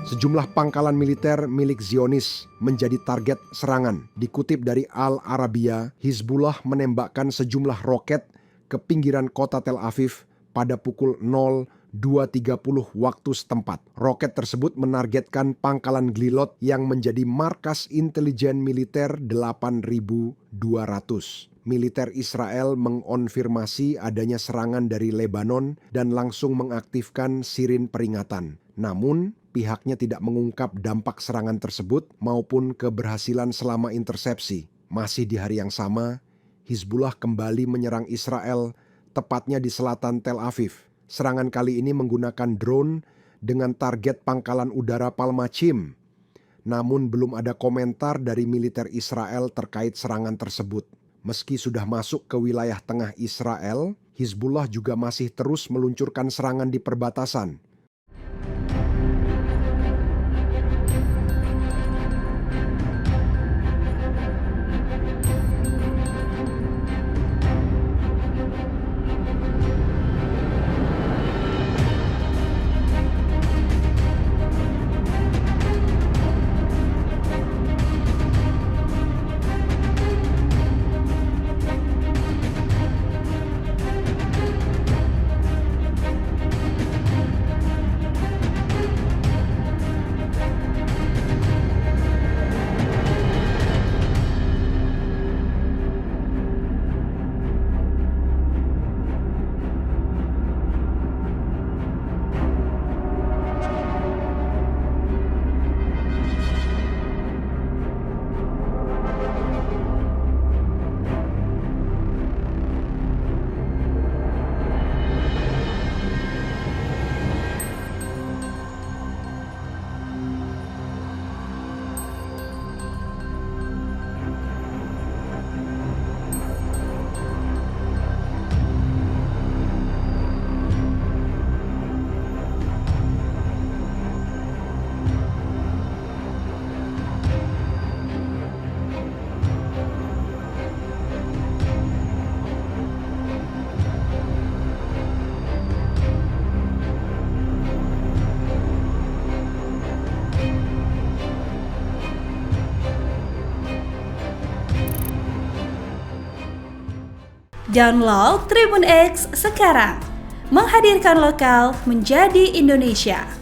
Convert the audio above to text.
Sejumlah pangkalan militer milik Zionis menjadi target serangan. Dikutip dari Al Arabiya, Hizbullah menembakkan sejumlah roket ke pinggiran kota Tel Aviv pada pukul 02.30 waktu setempat. Roket tersebut menargetkan pangkalan Glilot yang menjadi markas intelijen militer 8.200. Militer Israel mengonfirmasi adanya serangan dari Lebanon dan langsung mengaktifkan sirin peringatan. Namun, pihaknya tidak mengungkap dampak serangan tersebut maupun keberhasilan selama intersepsi. Masih di hari yang sama, Hizbullah kembali menyerang Israel, tepatnya di selatan Tel Aviv. Serangan kali ini menggunakan drone dengan target pangkalan udara Palmachim. Namun belum ada komentar dari militer Israel terkait serangan tersebut. Meski sudah masuk ke wilayah tengah Israel, Hizbullah juga masih terus meluncurkan serangan di perbatasan. Download Tribun X sekarang, menghadirkan lokal menjadi Indonesia.